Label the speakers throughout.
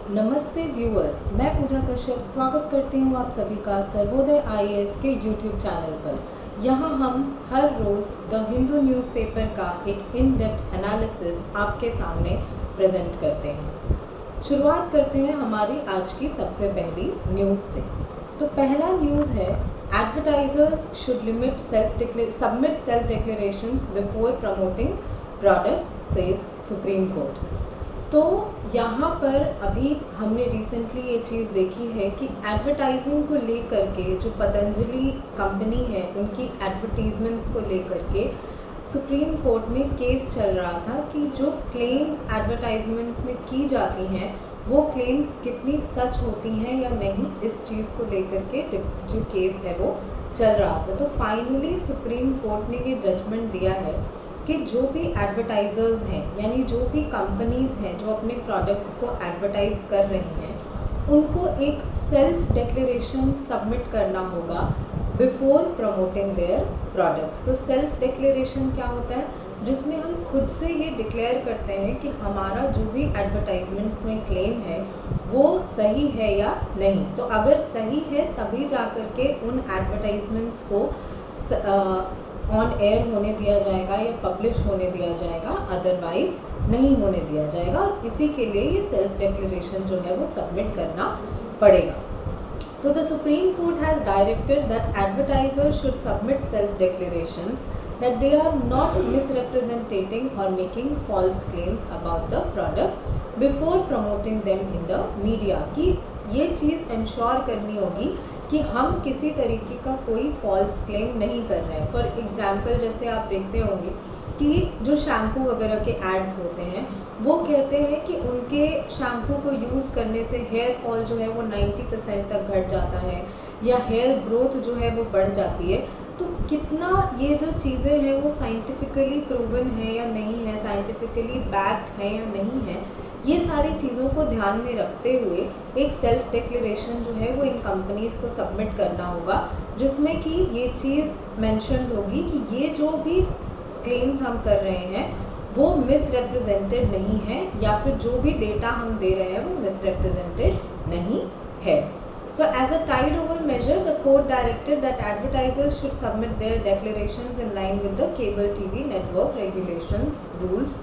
Speaker 1: नमस्ते व्यूअर्स, मैं पूजा कश्यप स्वागत करती हूँ आप सभी का सर्वोदय आईएएस के यूट्यूब चैनल पर। यहाँ हम हर रोज़ द हिंदू न्यूज़पेपर का एक इन डेप्थ एनालिसिस आपके सामने प्रेजेंट करते हैं। शुरुआत करते हैं हमारी आज की सबसे पहली न्यूज़ से। तो पहला न्यूज़ है, advertisers should submit self declarations before promoting products, says supreme court. तो यहाँ पर अभी हमने रिसेंटली ये चीज़ देखी है कि एडवर्टाइजिंग को लेकर के जो पतंजलि कंपनी है उनकी एडवर्टीजमेंट्स को लेकर के सुप्रीम कोर्ट में केस चल रहा था कि जो क्लेम्स एडवर्टाइजमेंट्स में की जाती हैं वो क्लेम्स कितनी सच होती हैं या नहीं, इस चीज़ को लेकर के जो केस है वो चल रहा था। तो फाइनली सुप्रीम कोर्ट ने ये जजमेंट दिया है कि जो भी एडवर्टाइजर्स हैं यानी जो भी कंपनीज़ हैं जो अपने प्रोडक्ट्स को एडवर्टाइज कर रही हैं उनको एक सेल्फ डिक्लेरेशन सबमिट करना होगा बिफोर प्रमोटिंग देयर प्रोडक्ट्स। तो सेल्फ डिक्लेरेशन क्या होता है, जिसमें हम खुद से ये डिक्लेयर करते हैं कि हमारा जो भी एडवर्टाइजमेंट में क्लेम है वो सही है या नहीं। तो अगर सही है तभी जा कर के उन एडवर्टाइजमेंट्स को ऑन एयर होने दिया जाएगा या पब्लिश होने दिया जाएगा, अदरवाइज नहीं होने दिया जाएगा। और इसी के लिए ये सेल्फ डिक्लेरेशन जो है वो सबमिट करना पड़ेगा। तो the supreme court has directed that advertisers should submit self declarations that they are not misrepresenting or making false claims about the product before promoting them in the media। कि ये चीज़ ensure करनी होगी कि हम किसी तरीके का कोई फॉल्स क्लेम नहीं कर रहे हैं। फॉर एग्जांपल जैसे आप देखते होंगे कि जो शैम्पू वगैरह के एड्स होते हैं वो कहते हैं कि उनके शैम्पू को यूज़ करने से हेयर फॉल जो है वो 90% तक घट जाता है या हेयर ग्रोथ जो है वो बढ़ जाती है। तो कितना ये जो चीज़ें हैं वो साइंटिफिकली प्रूवन है या नहीं है, साइंटिफिकली बैक्ड है या नहीं है, ये सारी चीज़ों को ध्यान में रखते हुए एक सेल्फ डिक्लेरेशन जो है वो इन कंपनीज़ को सबमिट करना होगा, जिसमें कि ये चीज़ मेंशन होगी कि ये जो भी क्लेम्स हम कर रहे हैं वो मिसरिप्रेजेंटेड नहीं है या फिर जो भी डेटा हम दे रहे हैं वो मिसरिप्रेजेंटेड नहीं है। So as a tide-over measure, the court directed that advertisers should submit their declarations in line with the cable TV network regulations rules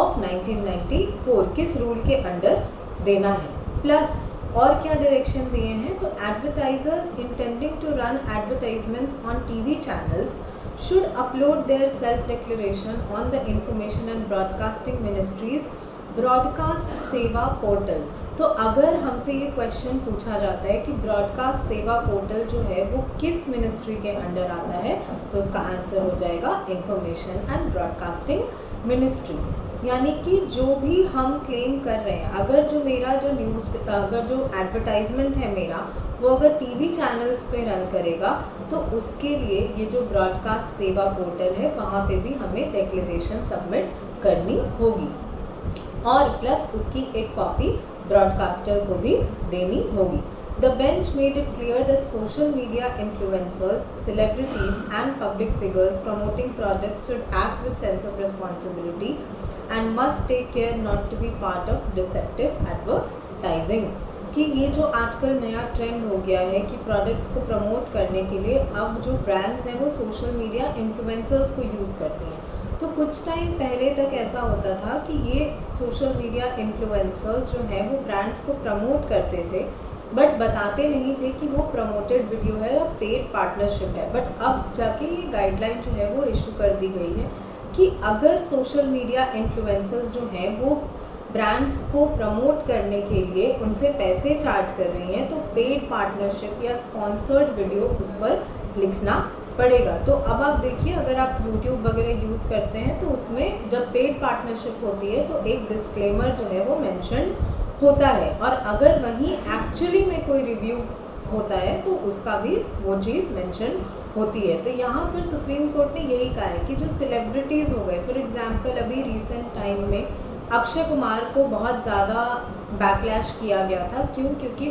Speaker 1: of 1994। किस रूल के अंडर देना है, प्लस और क्या डायरेक्शन दिए हैं। तो advertisers intending to run advertisements on TV channels should upload their self declaration on the Information and Broadcasting Ministry's broadcast सेवा पोर्टल। तो अगर हमसे ये क्वेश्चन पूछा जाता है कि ब्रॉडकास्ट सेवा पोर्टल जो है वो किस मिनिस्ट्री के अंडर आता है, तो उसका आंसर हो जाएगा इंफॉर्मेशन एंड ब्रॉडकास्टिंग मिनिस्ट्री। यानी कि जो भी हम क्लेम कर रहे हैं, अगर जो मेरा जो अगर जो एडवर्टाइजमेंट है मेरा वो अगर टीवी चैनल्स पे रन करेगा तो उसके लिए ये जो ब्रॉडकास्ट सेवा पोर्टल है वहाँ पे भी हमें डिक्लेरेशन सबमिट करनी होगी और प्लस उसकी एक कॉपी ब्रॉडकास्टर को भी देनी होगी। The bench made it clear that social media influencers, celebrities and public figures promoting products should act with sense of responsibility and must take care not to be part of deceptive advertising। कि ये जो आजकल नया trend हो गया है कि products को प्रमोट करने के लिए अब जो ब्रांड्स हैं वो सोशल मीडिया इन्फ्लुएंसर्स को यूज़ करती हैं। तो कुछ टाइम पहले तक ऐसा होता था कि ये सोशल मीडिया इन्फ्लुएंसर्स जो हैं वो ब्रांड्स को प्रमोट करते थे बट बताते नहीं थे कि वो प्रमोटेड वीडियो है या पेड पार्टनरशिप है। बट अब जाके ये गाइडलाइन जो है वो इशू कर दी गई है कि अगर सोशल मीडिया इन्फ्लुएंसर्स जो हैं वो ब्रांड्स को प्रमोट करने के लिए उनसे पैसे चार्ज कर रही हैं तो पेड पार्टनरशिप या स्पॉन्सर्ड वीडियो उस पर लिखना पड़ेगा। तो अब आप देखिए, अगर आप YouTube वगैरह यूज़ करते हैं तो उसमें जब पेड पार्टनरशिप होती है तो एक डिस्क्लेमर जो है वो मेंशन होता है, और अगर वहीं एक्चुअली में कोई रिव्यू होता है तो उसका भी वो चीज़ मेंशन होती है। तो यहाँ पर सुप्रीम कोर्ट ने यही कहा है कि जो सेलिब्रिटीज़ हो गए, फॉर एग्जांपल अभी रिसेंट टाइम में अक्षय कुमार को बहुत ज़्यादा बैकलैश किया गया था। क्योंकि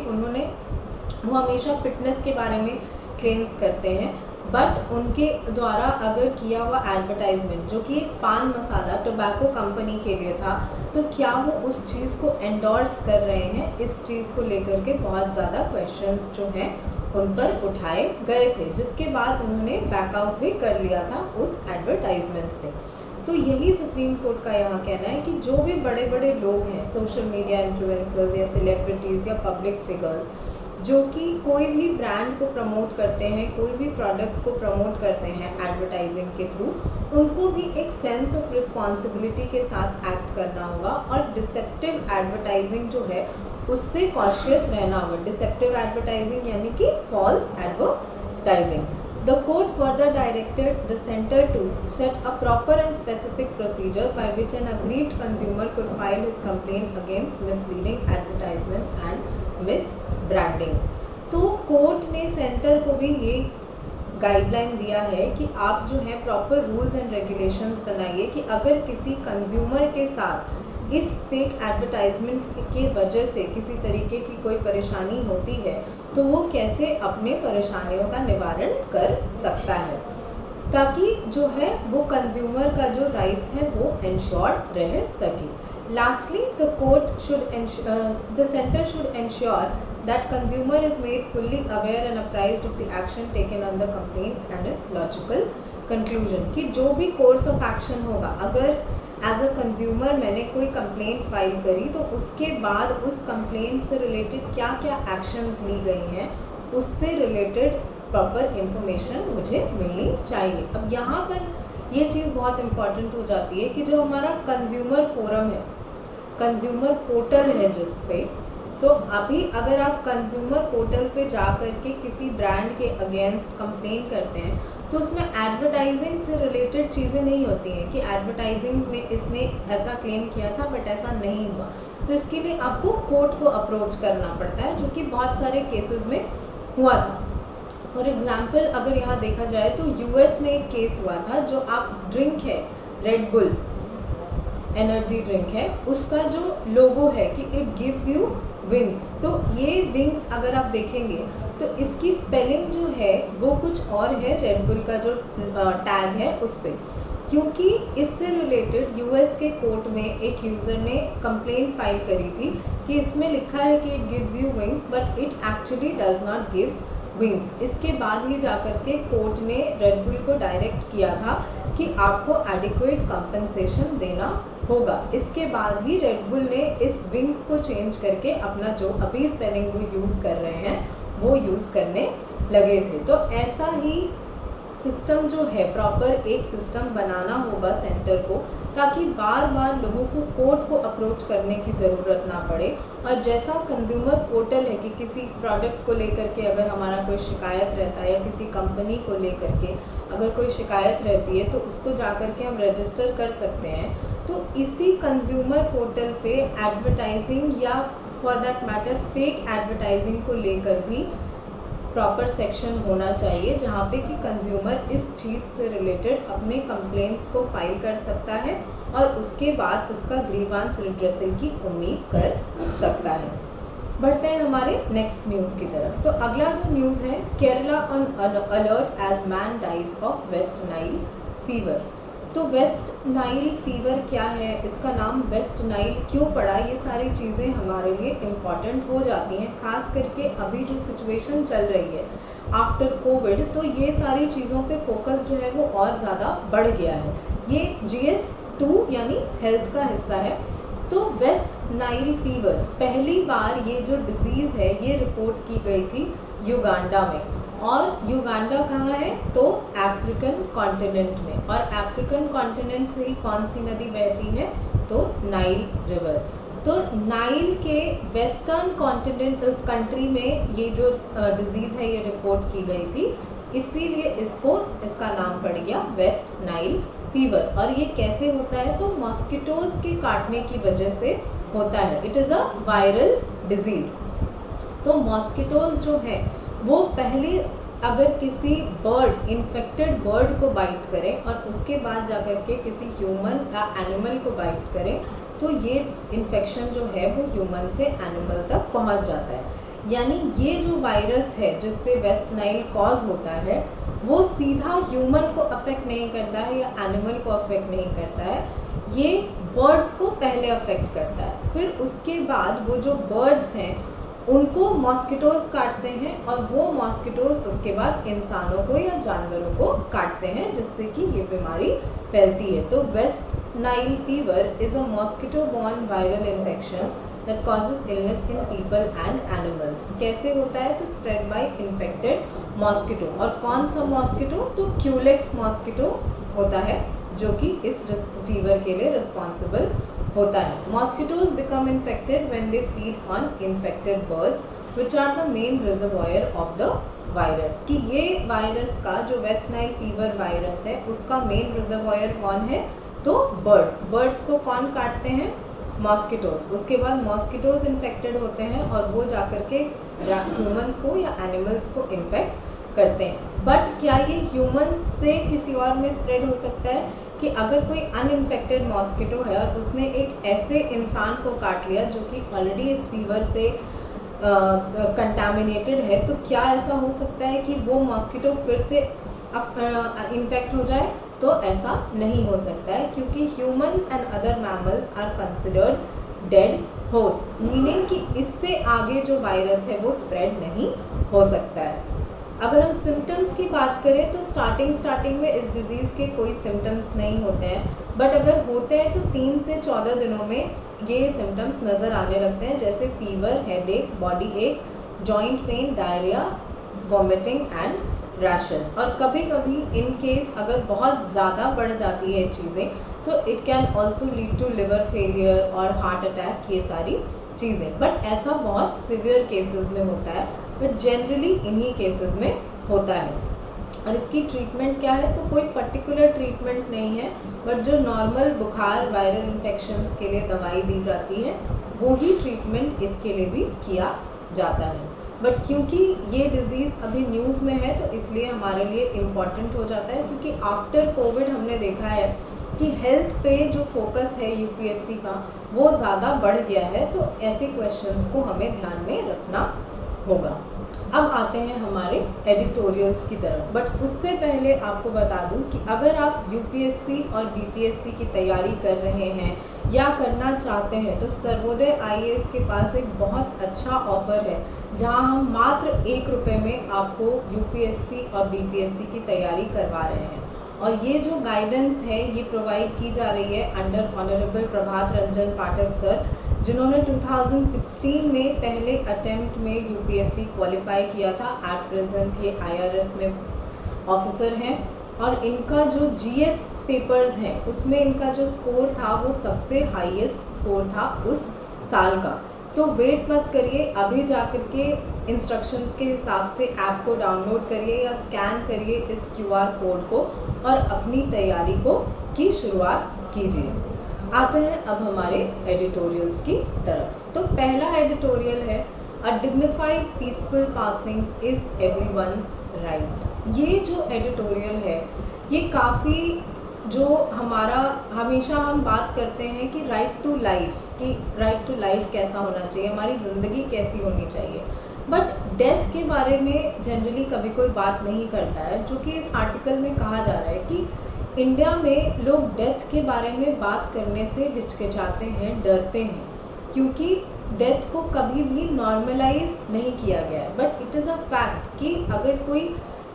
Speaker 1: वो हमेशा फिटनेस के बारे में क्लेम्स करते हैं बट उनके द्वारा अगर किया हुआ एडवर्टाइजमेंट जो कि एक पान मसाला टोबैको कंपनी के लिए था, तो क्या वो उस चीज़ को एंडोर्स कर रहे हैं, इस चीज़ को लेकर के बहुत ज़्यादा क्वेश्चंस जो हैं उन पर उठाए गए थे, जिसके बाद उन्होंने बैकआउट भी कर लिया था उस एडवर्टाइजमेंट से। तो यही सुप्रीम कोर्ट का यहाँ कहना है कि जो भी बड़े बड़े लोग हैं, सोशल मीडिया इन्फ्लुएंसर्स या सेलिब्रिटीज़ या पब्लिक फिगर्स, जो कि कोई भी ब्रांड को प्रमोट करते हैं, कोई भी प्रोडक्ट को प्रमोट करते हैं एडवर्टाइजिंग के थ्रू, उनको भी एक सेंस ऑफ रिस्पॉन्सिबिलिटी के साथ एक्ट करना होगा और डिसेप्टिव एडवर्टाइजिंग जो है उससे कॉशियस रहना होगा। डिसेप्टिव एडवर्टाइजिंग यानी कि false advertising. The court further directed the center to set a proper and specific procedure by which an aggrieved consumer could file his complaint against misleading advertisements and misbranding। तो court ने centre को भी ये guideline दिया है कि आप जो है प्रॉपर रूल्स एंड रेगुलेशंस बनाइए कि अगर किसी कंज्यूमर के साथ इस फेक एडवर्टाइजमेंट की वजह से किसी तरीके की कोई परेशानी होती है तो वो कैसे अपने परेशानियों का निवारण कर सकता है, ताकि जो है वो कंज्यूमर का जो राइट्स है वो इंश्योर्ड रह सके। Lastly the centre should ensure that consumer is made fully aware and apprised of the action taken on the complaint and its logical conclusion। कि जो भी कोर्स ऑफ एक्शन होगा, अगर एज अ कंज्यूमर मैंने कोई complaint file करी तो उसके बाद उस कंप्लेंट से रिलेटेड क्या क्या एक्शंस ली गई हैं उससे रिलेटेड प्रॉपर इंफॉर्मेशन मुझे मिलनी चाहिए। अब यहाँ पर ये चीज़ बहुत इम्पॉर्टेंट हो जाती है कि जो हमारा कंज्यूमर फोरम है, कंज्यूमर पोर्टल है जिस पे, तो अभी अगर आप कंज्यूमर पोर्टल पे जा कर के किसी ब्रांड के अगेंस्ट कंप्लेन करते हैं तो उसमें एडवर्टाइजिंग से रिलेटेड चीज़ें नहीं होती हैं कि एडवर्टाइजिंग में इसने ऐसा क्लेम किया था बट ऐसा नहीं हुआ, तो इसके लिए आपको कोर्ट को अप्रोच करना पड़ता है, जो कि बहुत सारे केसेस में हुआ था। फॉर एग्जाम्पल अगर यहाँ देखा जाए तो यूएस में एक केस हुआ था, जो आप ड्रिंक है रेड बुल एनर्जी ड्रिंक है, उसका जो लोगो है कि इट गिव्स यू विंग्स, तो ये विंग्स अगर आप देखेंगे तो इसकी स्पेलिंग जो है वो कुछ और है रेड बुल का जो टैग है उस पर, क्योंकि इससे रिलेटेड यूएस के कोर्ट में एक यूज़र ने कंप्लेंट फाइल करी थी कि इसमें लिखा है कि it gives you wings but it actually does not gives wings. इसके बाद ही जाकर के कोर्ट ने रेड बुल को डायरेक्ट किया था कि आपको एडिक्वेट कंपनसेशन देना होगा। इसके बाद ही रेड बुल ने इस विंग्स को चेंज करके अपना जो अभी स्पेलिंग वो यूज़ कर रहे हैं वो यूज़ करने लगे थे। तो ऐसा ही सिस्टम जो है प्रॉपर एक सिस्टम बनाना होगा सेंटर को, ताकि बार बार लोगों को कोर्ट को अप्रोच करने की ज़रूरत ना पड़े। और जैसा कंज्यूमर पोर्टल है कि किसी प्रोडक्ट को लेकर के अगर हमारा कोई शिकायत रहता है या किसी कंपनी को लेकर के अगर कोई शिकायत रहती है तो उसको जा कर के हम रजिस्टर कर सकते हैं, तो इसी कंज्यूमर पोर्टल पे एडवर्टाइजिंग या for that matter fake advertising को लेकर भी प्रॉपर सेक्शन होना चाहिए, जहाँ पे कि कंज्यूमर इस चीज़ से रिलेटेड अपने कंप्लेंट्स को फाइल कर सकता है और उसके बाद उसका ग्रीवांस रिड्रेसल की उम्मीद कर सकता है। बढ़ते हैं हमारे नेक्स्ट न्यूज़ की तरफ। तो अगला जो न्यूज़ है, Kerala on alert as man dies of West Nile fever. तो वेस्ट नाइल फीवर क्या है, इसका नाम वेस्ट नाइल क्यों पड़ा, ये सारी चीज़ें हमारे लिए इम्पॉर्टेंट हो जाती हैं, खास करके अभी जो सिचुएशन चल रही है आफ्टर कोविड, तो ये सारी चीज़ों पे फोकस जो है वो और ज़्यादा बढ़ गया है। ये GS2 यानी हेल्थ का हिस्सा है। तो वेस्ट नाइल फीवर पहली बार ये जो डिज़ीज़ है ये रिपोर्ट की गई थी युगांडा में, और युगांडा कहाँ है तो अफ्रीकन कॉन्टिनेंट में, और अफ्रीकन कॉन्टिनेंट से ही कौन सी नदी बहती है तो नाइल रिवर। तो नाइल के वेस्टर्न कॉन्टिनेंट कंट्री में ये जो डिज़ीज़ है ये रिपोर्ट की गई थी, इसीलिए इसका नाम पड़ गया वेस्ट नाइल फीवर। और ये कैसे होता है तो मॉस्किटोज़ के काटने की वजह से होता है। It is a viral disease. तो मॉस्किटोज़ जो है वो पहले अगर किसी बर्ड इन्फेक्टेड बर्ड को बाइट करें और उसके बाद जाकर के किसी ह्यूमन या एनिमल को बाइट करें तो ये इन्फेक्शन जो है वो ह्यूमन से एनिमल तक पहुंच जाता है। यानी ये जो वायरस है जिससे वेस्ट नाइल कॉज होता है वो सीधा ह्यूमन को अफेक्ट नहीं करता है या एनिमल को अफेक्ट नहीं करता है, ये बर्ड्स को पहले अफेक्ट करता है। फिर उसके बाद वो जो बर्ड्स हैं उनको मॉस्किटोज काटते हैं और वो मॉस्किटोज उसके बाद इंसानों को या जानवरों को काटते हैं, जिससे कि ये बीमारी फैलती है। तो West Nile fever is a mosquito borne viral infection that causes illness in people and animals। कैसे होता है? तो spread by infected mosquito। और कौन सा मॉस्किटो? तो क्यूलेक्स मॉस्किटो होता है जो कि इस फीवर के लिए रिस्पॉन्सिबल होता है। Mosquitoes become infected when they feed on infected birds which are the main reservoir of the virus. कि ये वायरस का जो वेस्ट नाइल फीवर वायरस है उसका मेन रिजर्वॉयर कौन है? तो बर्ड्स को कौन काटते हैं? मॉस्किटोज। उसके बाद मॉस्किटोज इन्फेक्टेड होते हैं और वो जाकर के ह्यूमंस को या एनिमल्स को इन्फेक्ट करते हैं। बट क्या ये ह्यूमंस से किसी और में स्प्रेड हो सकता है? कि अगर कोई अनइन्फेक्टेड मॉस्किटो है और उसने एक ऐसे इंसान को काट लिया जो कि ऑलरेडी इस फीवर से कंटामिनेटेड है, तो क्या ऐसा हो सकता है कि वो मॉस्किटो फिर से इन्फेक्ट हो जाए? तो ऐसा नहीं हो सकता है, क्योंकि humans and other mammals are considered dead host, meaning कि इससे आगे जो वायरस है वो स्प्रेड नहीं हो सकता है। अगर हम सिम्टम्स की बात करें तो स्टार्टिंग में इस डिज़ीज़ के कोई सिम्टम्स नहीं होते हैं, बट अगर होते हैं तो 3 से 14 दिनों में ये सिम्टम्स नज़र आने लगते हैं, जैसे फीवर, हेडेक, बॉडी एक, joint pain, diarrhoea, vomiting and rashes. और कभी कभी इन केस अगर बहुत ज़्यादा बढ़ जाती है चीज़ें तो it can also lead to liver failure और हार्ट अटैक, ये सारी चीज़ें। बट ऐसा बहुत सिवियर केसेस में होता है, बट जनरली इन्हीं केसेस में होता है। और इसकी ट्रीटमेंट क्या है? तो कोई पर्टिकुलर ट्रीटमेंट नहीं है, बट जो नॉर्मल बुखार, वायरल इन्फेक्शंस के लिए दवाई दी जाती है वो ही ट्रीटमेंट इसके लिए भी किया जाता है। बट क्योंकि ये डिज़ीज़ अभी न्यूज़ में है तो इसलिए हमारे लिए इम्पॉर्टेंट हो जाता है, क्योंकि आफ्टर कोविड हमने देखा है कि हेल्थ पे जो फोकस है यूपीएससी का वो ज़्यादा बढ़ गया है, तो ऐसे क्वेश्चंस को हमें ध्यान में रखना होगा। अब आते हैं हमारे एडिटोरियल्स की तरफ, बट उससे पहले आपको बता दूं कि अगर आप यूपीएससी और बीपीएससी की तैयारी कर रहे हैं या करना चाहते हैं तो सर्वोदय आईएएस के पास एक बहुत अच्छा ऑफ़र है, जहां हम मात्र 1 रुपये में आपको यूपीएससी और बीपीएससी की तैयारी करवा रहे हैं। और ये जो गाइडेंस है ये प्रोवाइड की जा रही है अंडर ऑनरेबल प्रभात रंजन पाठक सर, जिन्होंने 2016 में पहले अटेम्प्ट में यूपीएससी क्वालिफाई किया था। एट प्रेजेंट ये आईआरएस में ऑफिसर हैं और इनका जो जीएस पेपर्स हैं उसमें इनका जो स्कोर था वो सबसे हाईएस्ट स्कोर था उस साल का। तो वेट मत करिए, अभी जाकर के इंस्ट्रक्शंस के हिसाब से ऐप को डाउनलोड करिए या स्कैन करिए इस क्यूआर कोड को और अपनी तैयारी की शुरुआत कीजिए। आते हैं अब हमारे एडिटोरियल्स की तरफ। तो पहला एडिटोरियल है a dignified peaceful passing is everyone's right. ये जो एडिटोरियल है ये काफ़ी जो हमारा हमेशा हम बात करते हैं कि राइट टू लाइफ कैसा होना चाहिए, हमारी ज़िंदगी कैसी होनी चाहिए, बट डेथ के बारे में जनरली कभी कोई बात नहीं करता है। जो कि इस आर्टिकल में कहा जा रहा है कि इंडिया में लोग डेथ के बारे में बात करने से हिचकिचाते हैं, डरते हैं, क्योंकि डेथ को कभी भी नॉर्मलाइज नहीं किया गया है। But it is a fact कि अगर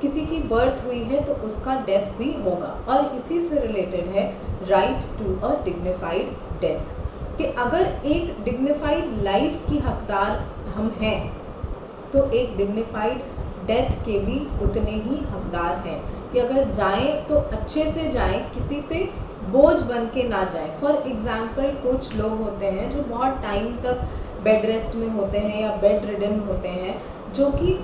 Speaker 1: किसी की बर्थ हुई है तो उसका डेथ भी होगा, और इसी से रिलेटेड है right to a dignified death, कि अगर एक डिग्निफाइड लाइफ की हकदार हम हैं तो एक डिग्निफाइड डेथ के भी उतने ही हकदार हैं, कि अगर जाएं तो अच्छे से जाएं, किसी पे बोझ बन के ना जाएं। फॉर एग्ज़ाम्पल कुछ लोग होते हैं जो बहुत टाइम तक बेड रेस्ट में होते हैं या बेड रिडन होते हैं, जो कि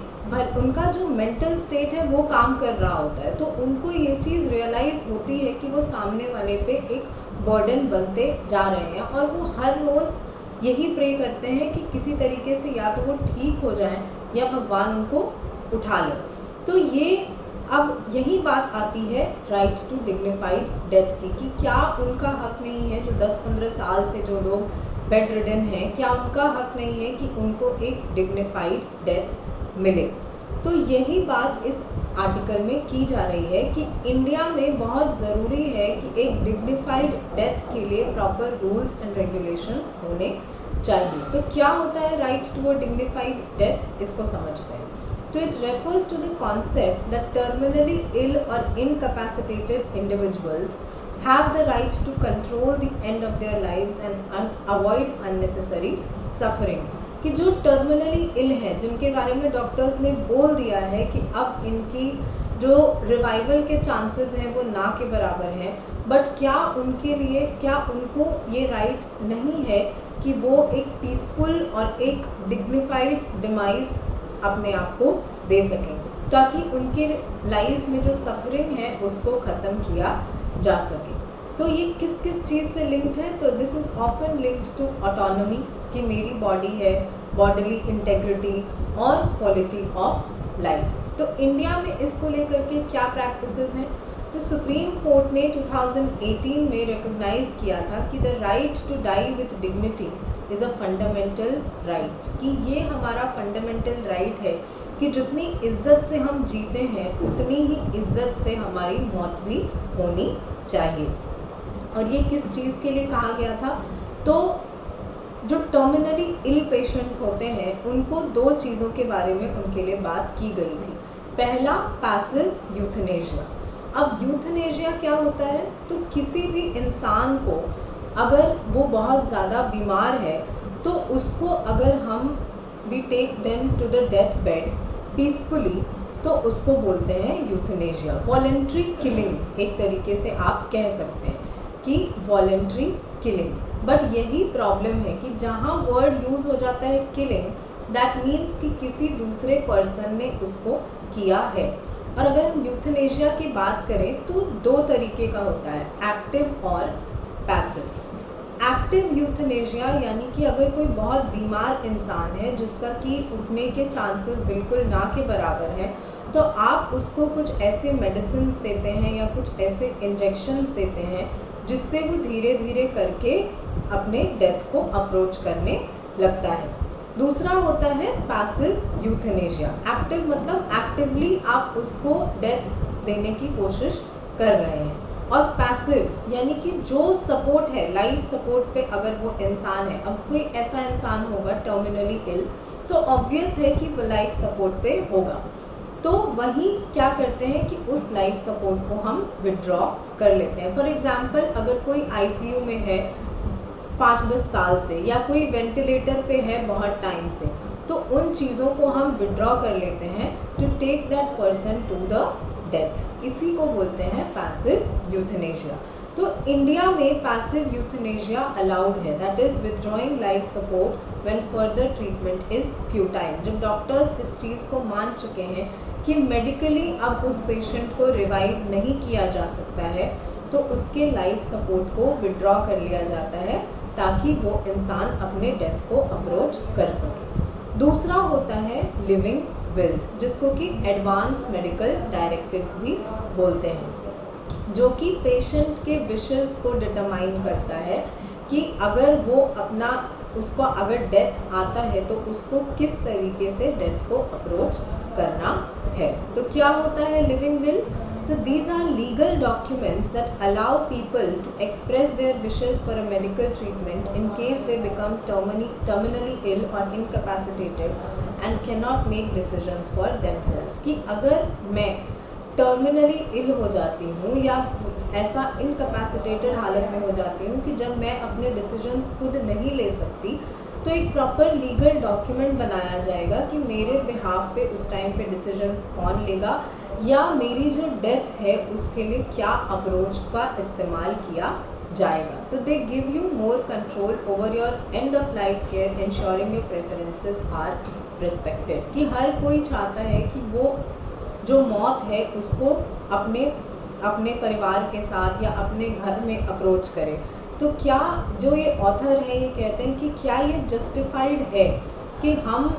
Speaker 1: उनका जो मेंटल स्टेट है वो काम कर रहा होता है, तो उनको ये चीज़ रियलाइज़ होती है कि वो सामने वाले पे एक बर्डन बनते जा रहे हैं, और वो हर रोज़ यही प्रे करते हैं कि किसी तरीके से या तो वो ठीक हो जाएं या भगवान उनको उठा लें। तो ये अब यही बात आती है राइट टू डिग्निफाइड डेथ की, कि क्या उनका हक नहीं है जो 10-15 साल से जो लोग बेड रिडन हैं, क्या उनका हक नहीं है कि उनको एक डिग्निफाइड डेथ मिले। तो यही बात इस आर्टिकल में की जा रही है कि इंडिया में बहुत ज़रूरी है कि एक डिग्निफाइड डेथ के लिए प्रॉपर रूल्स एंड रेगुलेशंस होने चाहिए। तो क्या होता है right to a dignified death, इसको समझते हैं। तो it refers to the concept that terminally ill और incapacitated individuals have the right to control the end of their lives and avoid unnecessary suffering। कि जो टर्मिनली इल है, जिनके बारे में डॉक्टर्स ने बोल दिया है कि अब इनकी जो रिवाइवल के चांसेस हैं वो ना के बराबर हैं, बट क्या उनके लिए, क्या उनको ये राइट नहीं है कि वो एक पीसफुल और एक डिग्निफाइड डिमाइज अपने आप को दे सकें, ताकि उनके लाइफ में जो सफरिंग है उसको ख़त्म किया जा सके। तो ये किस किस चीज़ से लिंक्ड है? तो this is often linked to autonomy, कि मेरी बॉडी है, बॉडीली इंटेग्रिटी और क्वालिटी ऑफ लाइफ। तो इंडिया में इसको लेकर के क्या प्रैक्टिसेस हैं? तो सुप्रीम कोर्ट ने 2018 में रिकॉग्नाइज किया था कि the right to die with dignity is a fundamental right, कि ये हमारा फंडामेंटल राइट है कि जितनी इज्जत से हम जीते हैं उतनी ही इज्जत से हमारी मौत भी होनी चाहिए। और ये किस चीज़ के लिए कहा गया था? तो जो टर्मिनली इल पेशेंट्स होते हैं उनको दो चीज़ों के बारे में उनके लिए बात की गई थी। पहला, पैसिव यूथनेशिया। अब यूथनेशिया क्या होता है? तो किसी भी इंसान को अगर वो बहुत ज़्यादा बीमार है तो उसको अगर हम we take them to the death bed peacefully, तो उसको बोलते हैं यूथनेशिया। वॉलेंट्री किलिंग एक तरीके से आप कह सकते हैं कि वॉलेंट्री किलिंग। बट यही प्रॉब्लम है कि जहाँ वर्ड यूज़ हो जाता है किलिंग, दैट मीन्स कि किसी दूसरे पर्सन ने उसको किया है। और अगर हम यूथनेशिया की बात करें तो दो तरीके का होता है, एक्टिव और पैसिव। एक्टिव यूथनेशिया यानी कि अगर कोई बहुत बीमार इंसान है जिसका कि उठने के चांसेस बिल्कुल ना के बराबर हैं, तो आप उसको कुछ ऐसे मेडिसिन देते हैं या कुछ ऐसे इंजेक्शंस देते हैं जिससे वो धीरे धीरे करके अपने डेथ को अप्रोच करने लगता है। दूसरा होता है पैसिव यूथनेशिया। एक्टिव मतलब एक्टिवली आप उसको डेथ देने की कोशिश कर रहे हैं, और पैसिव यानी कि जो सपोर्ट है, लाइफ सपोर्ट पे अगर वो इंसान है, अब कोई ऐसा इंसान होगा टर्मिनली इल, तो ऑब्वियस है कि वो लाइफ सपोर्ट पे होगा। तो वही क्या करते हैं कि उस लाइफ सपोर्ट को हम विड्रॉ कर लेते हैं। फॉर एग्जांपल, अगर कोई आईसीयू में है 5-10 साल से, या कोई वेंटिलेटर पे है बहुत टाइम से, तो उन चीज़ों को हम विड्रॉ कर लेते हैं to take that person to the death. इसी को बोलते हैं पैसिव यूथनेशिया। तो इंडिया में पैसिव यूथनेशिया अलाउड है, that is withdrawing life support when further treatment is futile. जब डॉक्टर्स इस चीज़ को मान चुके हैं कि मेडिकली अब उस पेशेंट को रिवाइव नहीं किया जा सकता है, तो उसके लाइफ सपोर्ट को विड्रॉ कर लिया जाता है ताकि वो इंसान अपने डेथ को अप्रोच कर सके। दूसरा होता है लिविंग विल्स, जिसको कि एडवांस मेडिकल डायरेक्टिव्स भी बोलते हैं, जो कि पेशेंट के विशेस को डिटरमाइन करता है कि अगर वो अपना, उसको अगर डेथ आता है तो उसको किस तरीके से डेथ को अप्रोच करना है। तो क्या होता है लिविंग विल? तो these are legal documents that allow people to express their wishes for a medical treatment in case they become terminally ill or incapacitated and cannot make decisions for themselves। कि अगर मैं terminally ill हो जाती हूँ या ऐसा incapacitated हालत में हो जाती हूँ कि जब मैं अपने डिसीजंस खुद नहीं ले सकती, तो एक प्रॉपर लीगल डॉक्यूमेंट बनाया जाएगा कि मेरे बिहाफ पे उस टाइम पे डिसीजंस कौन लेगा, या मेरी जो डेथ है उसके लिए क्या अप्रोच का इस्तेमाल किया जाएगा। तो they give you more control over your end of life care, ensuring your preferences are respected. कि हर कोई चाहता है कि वो जो मौत है उसको अपने परिवार के साथ या अपने घर में अप्रोच करे। तो क्या जो ये ऑथर है ये कहते हैं कि क्या ये जस्टिफाइड है कि हम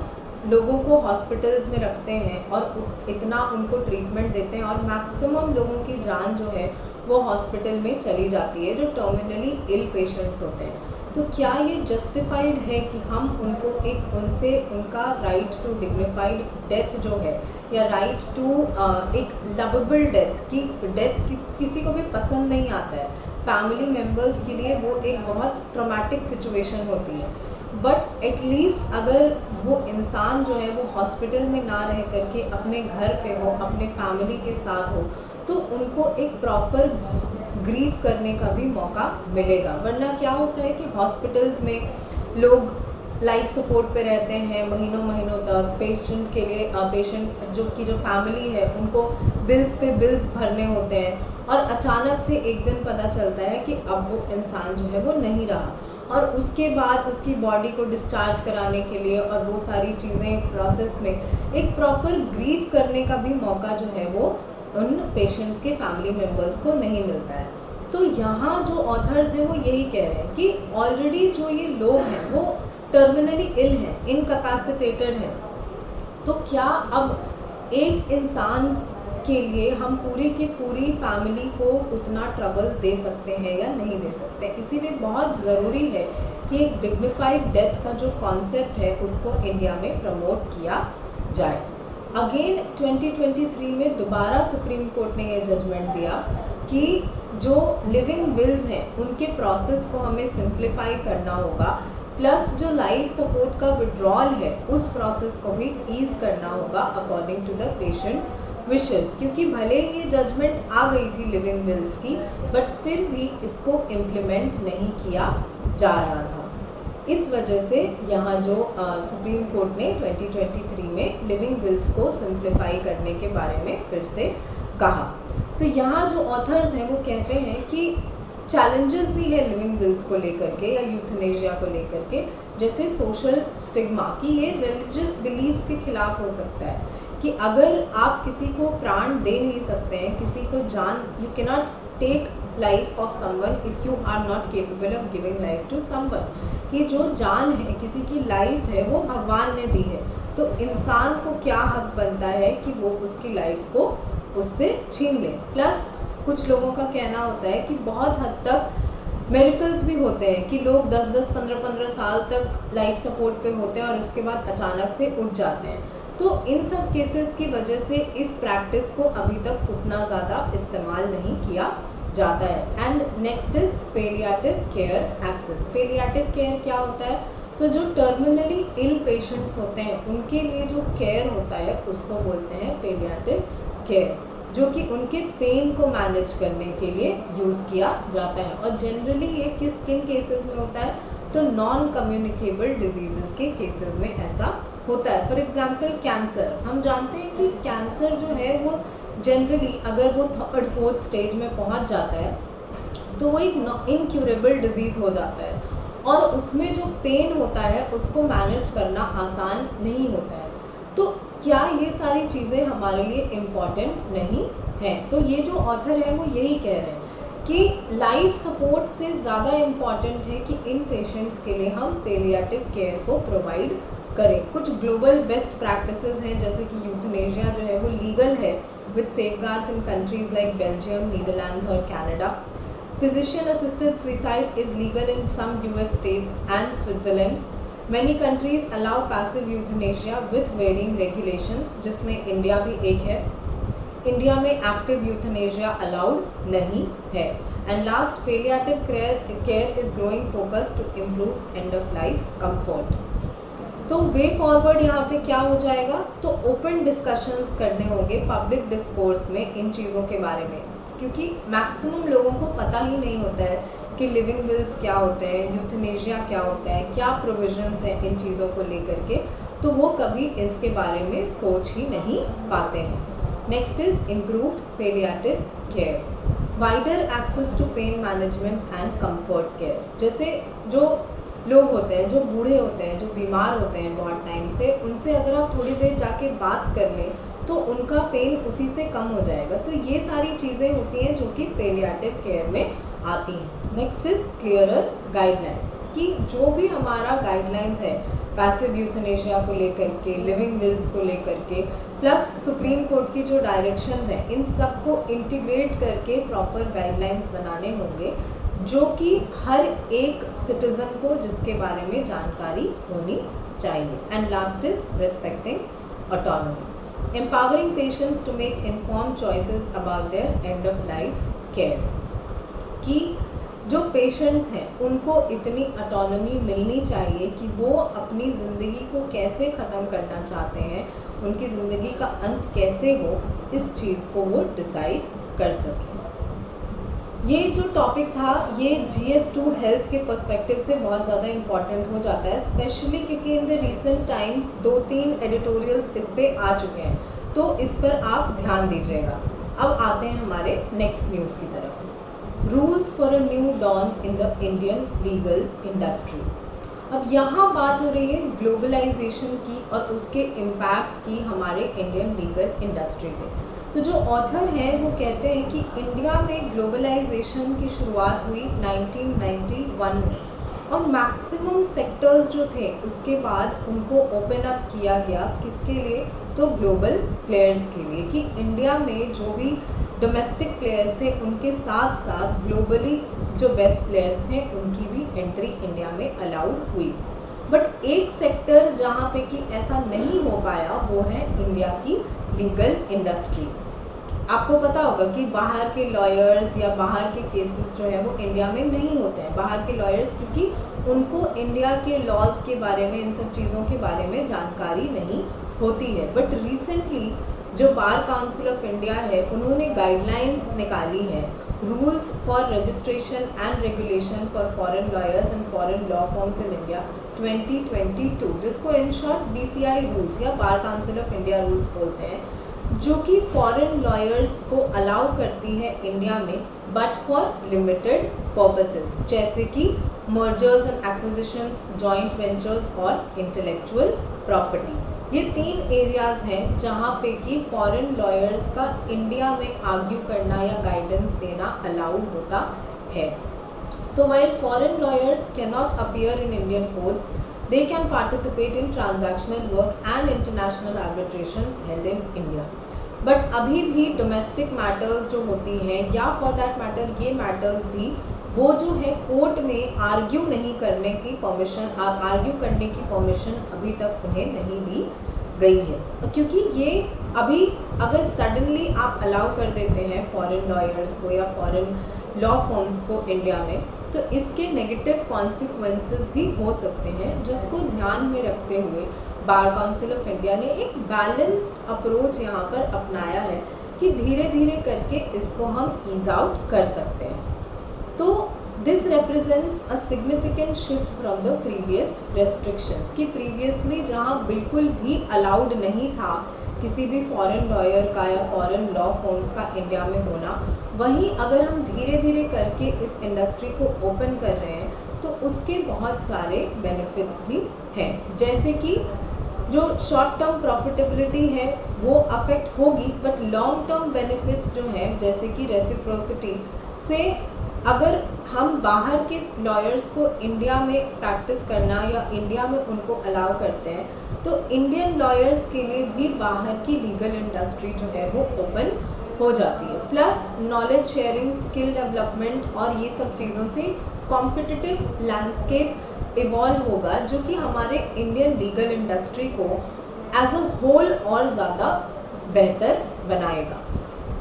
Speaker 1: लोगों को हॉस्पिटल्स में रखते हैं और इतना उनको ट्रीटमेंट देते हैं और मैक्सिमम लोगों की जान जो है वो हॉस्पिटल में चली जाती है जो टर्मिनली इल पेशेंट्स होते हैं। तो क्या ये जस्टिफाइड है कि हम उनको एक उनसे उनका राइट टू डिग्निफाइड डेथ जो है, या राइट टू एक लवेबल डेथ, की डेथ किसी को भी पसंद नहीं आता है, फैमिली मेम्बर्स के लिए वो एक बहुत ट्रॉमेटिक सिचुएशन होती है, बट एटलीस्ट अगर वो इंसान जो है वो हॉस्पिटल में ना रह करके अपने घर पे हो, अपने फैमिली के साथ हो, तो उनको एक प्रॉपर ग्रीव करने का भी मौका मिलेगा। वरना क्या होता है कि हॉस्पिटल्स में लोग लाइफ सपोर्ट पे रहते हैं महीनों महीनों तक, पेशेंट के लिए पेशेंट जो फैमिली है उनको बिल्स पे बिल्स भरने होते हैं, और अचानक से एक दिन पता चलता है कि अब वो इंसान जो है वो नहीं रहा, और उसके बाद उसकी बॉडी को डिस्चार्ज कराने के लिए और वो सारी चीज़ें प्रोसेस में एक प्रॉपर ग्रीव करने का भी मौका जो है वो उन पेशेंट्स के फैमिली मेम्बर्स को नहीं मिलता है। तो यहाँ जो ऑथर्स हैं वो यही कह रहे हैं कि ऑलरेडी जो ये लोग हैं वो टर्मिनली इल हैं, इनकैपेसिटेटेड हैं, तो क्या अब एक इंसान के लिए हम पूरी की पूरी फैमिली को उतना ट्रबल दे सकते हैं या नहीं दे सकते। इसीलिए बहुत ज़रूरी है कि एक डिग्निफाइड डेथ का जो कॉन्सेप्ट है उसको इंडिया में प्रमोट किया जाए। अगेन 2023 में दोबारा सुप्रीम कोर्ट ने यह जजमेंट दिया कि जो लिविंग विल्स हैं उनके प्रोसेस को हमें सिंप्लीफाई करना होगा, प्लस जो लाइफ सपोर्ट का विड्रॉल है उस प्रोसेस को भी ईज करना होगा according to the patient's wishes. क्योंकि भले ही ये जजमेंट आ गई थी लिविंग विल्स की, बट फिर भी इसको इम्प्लीमेंट नहीं किया जा रहा था। इस वजह से यहाँ जो सुप्रीम कोर्ट ने 2023 में लिविंग विल्स को सिंप्लीफाई करने के बारे में फिर से कहा। तो यहाँ जो ऑथर्स हैं वो कहते हैं कि चैलेंजेस भी है लिविंग विल्स को लेकर के या यूथनेशिया को लेकर के, जैसे सोशल स्टिग्मा, कि ये रिलीजियस बिलीव्स के खिलाफ हो सकता है कि अगर आप किसी को प्राण दे नहीं सकते हैं, किसी को जान, you can not take life of someone if you are not capable of giving life to someone, कि जो जान है, किसी की लाइफ है, वो भगवान ने दी है, तो इंसान को क्या हक बनता है कि वो उसकी लाइफ को उससे छीन ले। प्लस कुछ लोगों का कहना होता है कि बहुत हद तक मेडिकल्स भी होते हैं कि लोग 10-10, 15-15 साल तक लाइफ सपोर्ट पे होते हैं और उसके बाद अचानक से उठ जाते हैं। तो इन सब केसेस की वजह से इस प्रैक्टिस को अभी तक उतना ज़्यादा इस्तेमाल नहीं किया जाता है। And next is palliative care access. Palliative care क्या होता है? तो जो टर्मिनली इल पेशेंट्स होते हैं उनके लिए जो केयर होता है उसको बोलते हैं पेलिएटिव केयर, जो कि उनके पेन को मैनेज करने के लिए यूज़ किया जाता है। और जनरली ये किन केसेस में होता है? तो नॉन कम्युनिकेबल डिजीज़ के केसेस में ऐसा होता है। फॉर एग्जांपल कैंसर, हम जानते हैं कि कैंसर जो है वो जनरली अगर वो 3rd 4th स्टेज में पहुंच जाता है तो वो एक इनक्यूरेबल डिजीज़ हो जाता है, और उसमें जो पेन होता है उसको मैनेज करना आसान नहीं होता है। तो क्या ये सारी चीज़ें हमारे लिए इम्पॉर्टेंट नहीं हैं? तो ये जो ऑथर है वो यही कह रहे हैं कि लाइफ सपोर्ट से ज़्यादा इम्पॉर्टेंट है कि इन पेशेंट्स के लिए हम पेलिएटिव केयर को प्रोवाइड करें। कुछ ग्लोबल बेस्ट प्रैक्टिसेस हैं, जैसे कि यूथनेशिया जो है वो लीगल है with safeguards in countries like Belgium, Netherlands और Canada. Physician assisted suicide is legal in some US states and Switzerland. Many countries allow passive euthanasia with varying regulations, जिसमें India भी एक है। इंडिया में एक्टिव यूथनेशिया अलाउड नहीं है। And last, palliative care is growing focus to improve end of life comfort. तो way forward यहाँ पे क्या हो जाएगा? तो ओपन डिस्कशंस करने होंगे पब्लिक डिस्कोर्स में इन चीज़ों के बारे में, क्योंकि मैक्सिमम लोगों को पता ही नहीं होता है कि लिविंग विल्स क्या होते हैं, यूथनेशिया क्या होता है, क्या प्रोविजंस हैं इन चीज़ों को लेकर के, तो वो कभी इसके बारे में सोच ही नहीं पाते हैं। Next is improved palliative care, wider access to pain management and comfort care. जैसे जो लोग होते हैं, जो बूढ़े होते हैं, जो बीमार होते हैं बहुत टाइम से, उनसे अगर आप थोड़ी देर जाके बात कर लें तो उनका पेन उसी से कम हो जाएगा। तो ये सारी चीज़ें होती हैं जो कि पेलिएटिव केयर में आती हैं। नेक्स्ट इज क्लियरर गाइडलाइंस, कि जो भी हमारा गाइडलाइंस है पैसिव यूथनेशिया को लेकर के, लिविंग विल्स को लेकर के, प्लस सुप्रीम कोर्ट की जो डायरेक्शंस हैं, इन सब को इंटीग्रेट करके प्रॉपर गाइडलाइंस बनाने होंगे, जो कि हर एक सिटीजन को जिसके बारे में जानकारी होनी चाहिए। And last is respecting autonomy, empowering patients to make informed choices about their end of life care, कि जो पेशेंट्स हैं उनको इतनी ऑटोनॉमी मिलनी चाहिए कि वो अपनी ज़िंदगी को कैसे ख़त्म करना चाहते हैं, उनकी ज़िंदगी का अंत कैसे हो, इस चीज़ को वो डिसाइड कर सकें। ये जो टॉपिक था ये GS2 हेल्थ के पर्सपेक्टिव से बहुत ज़्यादा इम्पॉर्टेंट हो जाता है, स्पेशली क्योंकि in the recent times 2-3 editorials इस पे आ चुके हैं, तो इस पर आप ध्यान दीजिएगा। अब आते हैं हमारे नेक्स्ट न्यूज़ की तरफ। Rules for a new dawn in the Indian legal industry. अब यहाँ बात हो रही है ग्लोबलाइजेशन की और उसके इम्पैक्ट की हमारे इंडियन लीगल इंडस्ट्री पे। तो जो ऑथर हैं वो कहते हैं कि इंडिया में ग्लोबलाइजेशन की शुरुआत हुई 1991 में, और मैक्सिमम सेक्टर्स जो थे उसके बाद उनको ओपन अप किया गया, किसके लिए, तो ग्लोबल प्लेयर्स के लिए, कि इंडिया में जो भी डोमेस्टिक प्लेयर्स थे उनके साथ साथ ग्लोबली जो बेस्ट प्लेयर्स थे उनकी भी एंट्री इंडिया में अलाउड हुई। बट एक सेक्टर जहाँ पे कि ऐसा नहीं हो पाया वो है इंडिया की लीगल इंडस्ट्री। आपको पता होगा कि बाहर के लॉयर्स या बाहर के केसेस जो है वो इंडिया में नहीं होते हैं, बाहर के लॉयर्स, क्योंकि उनको इंडिया के लॉज के बारे में, इन सब चीज़ों के बारे में जानकारी नहीं होती है। बट रिसेंटली जो बार काउंसिल ऑफ इंडिया है उन्होंने गाइडलाइंस निकाली है, rules for registration and regulation for foreign lawyers and foreign law forms in India 2022, जिसको इन शॉर्ट BCI रूल्स या bar council of India rules बोलते हैं, जो कि फॉरेन लॉयर्स को अलाउ करती है इंडिया में, बट फॉर लिमिटेड पर्पसेस, जैसे कि mergers and acquisitions, joint ventures और इंटेलेक्चुअल प्रॉपर्टी। ये 3 एरियाज हैं जहाँ पे कि फॉरेन लॉयर्स का इंडिया में आर्ग्यू करना या गाइडेंस देना अलाउड होता है। तो while foreign lawyers cannot appear in Indian courts, they can participate in transactional work and international arbitrations held in India. But अभी भी डोमेस्टिक मैटर्स जो होती हैं या फॉर दैट मैटर ये मैटर्स भी वो जो है कोर्ट में आर्ग्यू नहीं करने की परमिशन, आर्ग्यू करने की परमिशन अभी तक उन्हें नहीं दी गई है, क्योंकि ये अभी अगर सडनली आप अलाउ कर देते हैं फॉरेन लॉयर्स को या फॉरेन लॉ फर्म्स को इंडिया में, तो इसके नेगेटिव कॉन्सिक्वेंसेस भी हो सकते हैं, जिसको ध्यान में रखते हुए बार काउंसिल ऑफ इंडिया ने एक बैलेंस्ड अप्रोच यहाँ पर अपनाया है कि धीरे धीरे करके इसको हम ईज आउट कर सकते हैं। तो this represents a significant shift from the previous restrictions, कि प्रीवियसली जहाँ बिल्कुल भी अलाउड नहीं था किसी भी फॉरेन लॉयर का या फॉरेन लॉ फर्म्स का इंडिया में होना, वहीं अगर हम धीरे धीरे करके इस इंडस्ट्री को ओपन कर रहे हैं तो उसके बहुत सारे बेनिफिट्स भी हैं, जैसे कि जो शॉर्ट टर्म प्रॉफिटेबिलिटी है वो अफेक्ट होगी, बट लॉन्ग टर्म बेनिफिट्स जो हैं जैसे कि रेसिप्रोसिटी से, अगर हम बाहर के लॉयर्स को इंडिया में प्रैक्टिस करना या इंडिया में उनको अलाउ करते हैं तो इंडियन लॉयर्स के लिए भी बाहर की लीगल इंडस्ट्री जो है वो ओपन हो जाती है। Plus knowledge sharing, skill development और ये सब चीज़ों से कॉम्पिटिटिव लैंडस्केप इवॉल्व होगा, जो कि हमारे इंडियन लीगल इंडस्ट्री को एज अ होल और ज़्यादा बेहतर बनाएगा,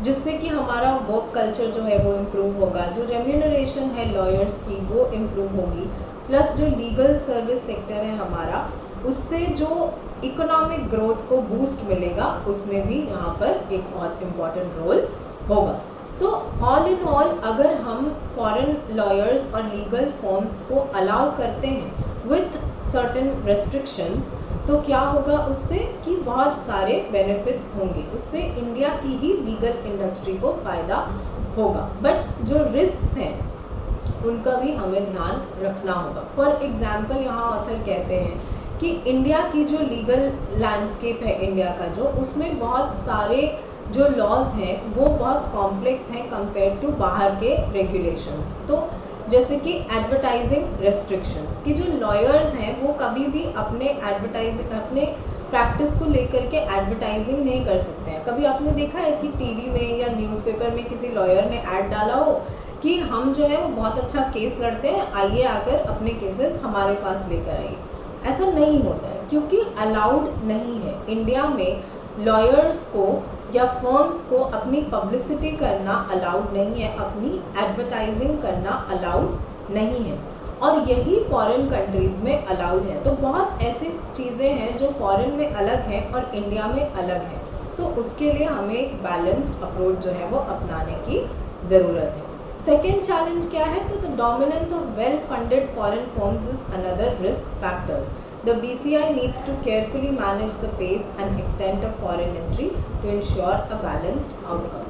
Speaker 1: जिससे कि हमारा वर्क कल्चर जो है वो इम्प्रूव होगा, जो रेम्यूनरेशन है लॉयर्स की वो इम्प्रूव होगी, प्लस जो लीगल सर्विस सेक्टर है हमारा उससे जो इकोनॉमिक ग्रोथ को बूस्ट मिलेगा उसमें भी यहाँ पर एक बहुत इम्पॉर्टेंट रोल होगा। तो ऑल इन ऑल अगर हम फॉरेन लॉयर्स और लीगल फर्म्स को अलाउ करते हैं विथ सर्टेन रेस्ट्रिक्शंस तो क्या होगा उससे कि बहुत सारे बेनिफिट्स होंगे, उससे इंडिया की ही लीगल इंडस्ट्री को फ़ायदा होगा, बट जो रिस्क्स हैं उनका भी हमें ध्यान रखना होगा। फॉर एग्जाम्पल यहाँ ऑथर कहते हैं कि इंडिया की जो लीगल लैंडस्केप है इंडिया का जो, उसमें बहुत सारे जो लॉज हैं वो बहुत कॉम्प्लेक्स हैं कंपेयर टू बाहर के रेगुलेशंस। तो जैसे कि एडवर्टाइजिंग रेस्ट्रिक्शंस, कि जो लॉयर्स हैं वो कभी भी अपने प्रैक्टिस को लेकर के एडवर्टाइजिंग नहीं कर सकते हैं। कभी आपने देखा है कि टीवी में या न्यूज़पेपर में किसी लॉयर ने ऐड डाला हो कि हम जो है वो बहुत अच्छा केस लड़ते हैं, आइए आकर अपने केसेस हमारे पास लेकर आइए। ऐसा नहीं होता है क्योंकि अलाउड नहीं है इंडिया में लॉयर्स को या फर्म्स को अपनी पब्लिसिटी करना अलाउड नहीं है, अपनी एडवर्टाइजिंग करना अलाउड नहीं है, और यही फॉरेन कंट्रीज़ में अलाउड है। तो बहुत ऐसी चीज़ें हैं जो फॉरेन में अलग हैं और इंडिया में अलग है, तो उसके लिए हमें एक बैलेंस्ड अप्रोच जो है वो अपनाने की ज़रूरत है। सेकेंड चैलेंज क्या है? तो the dominance of well funded foreign firms is another risk factor. The BCI needs to carefully manage the pace and extent of foreign entry to ensure a balanced outcome.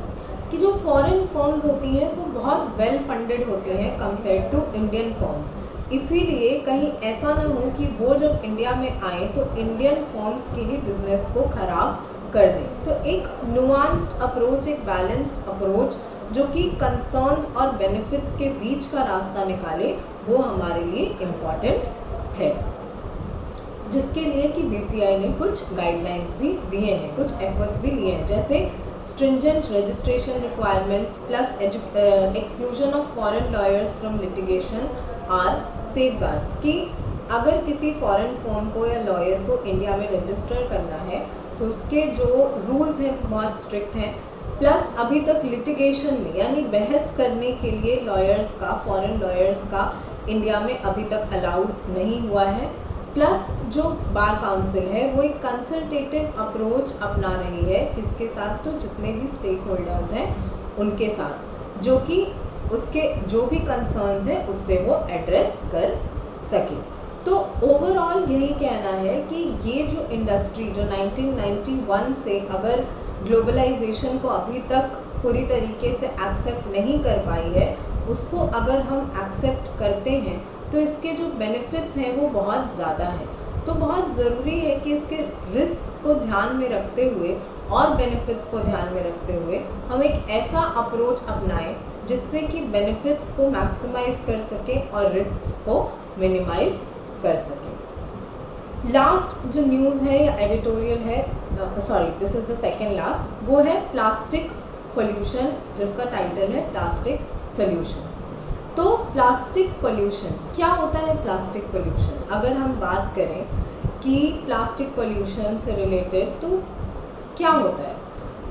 Speaker 1: कि जो foreign firms होती हैं वो बहुत well funded होती हैं compare to Indian firms, इसीलिए कहीं ऐसा ना हो कि वो जब इंडिया में आए तो इंडियन फर्म्स के ही बिजनेस को खराब कर दें। तो एक नुआंस्ड अप्रोच, एक बैलेंस्ड अप्रोच जो कि कंसर्न्स और बेनिफिट्स के बीच का रास्ता निकाले, वो हमारे लिए इम्पॉर्टेंट है, जिसके लिए कि BCI ने कुछ गाइडलाइंस भी दिए हैं, कुछ एफर्ट्स भी लिए हैं, जैसे stringent registration requirements plus exclusion of foreign lawyers from litigation are safeguards। कि अगर किसी फॉरेन फर्म को या लॉयर को इंडिया में रजिस्टर करना है तो उसके जो रूल्स हैं बहुत स्ट्रिक्ट हैं, प्लस अभी तक लिटिगेशन में यानी बहस करने के लिए लॉयर्स का, फॉरेन लॉयर्स का इंडिया में अभी तक अलाउड नहीं हुआ है, प्लस जो बार काउंसिल है वो एक कंसल्टेटिव अप्रोच अपना रही है, किसके साथ? तो जितने भी स्टेक होल्डर्स हैं उनके साथ, जो कि उसके जो भी कंसर्न्स हैं उससे वो एड्रेस कर सके। तो ओवरऑल यही कहना है कि ये जो इंडस्ट्री जो 1991 से अगर ग्लोबलाइजेशन को अभी तक पूरी तरीके से एक्सेप्ट नहीं कर पाई है, उसको अगर हम एक्सेप्ट करते हैं तो इसके जो बेनिफिट्स हैं वो बहुत ज़्यादा है। तो बहुत ज़रूरी है कि इसके रिस्क्स को ध्यान में रखते हुए और बेनिफिट्स को ध्यान में रखते हुए हम एक ऐसा अप्रोच अपनाएं जिससे कि बेनिफिट्स को मैक्सिमाइज कर सके और रिस्क्स को मिनिमाइज कर सके। लास्ट जो न्यूज़ है या एडिटोरियल है, sorry this is the second last, वो है प्लास्टिक पोल्यूशन, जिसका टाइटल है प्लास्टिक सोल्यूशन। तो प्लास्टिक पोल्यूशन क्या होता है? प्लास्टिक पोल्यूशन अगर हम बात करें कि प्लास्टिक पोल्यूशन से रिलेटेड तो क्या होता है,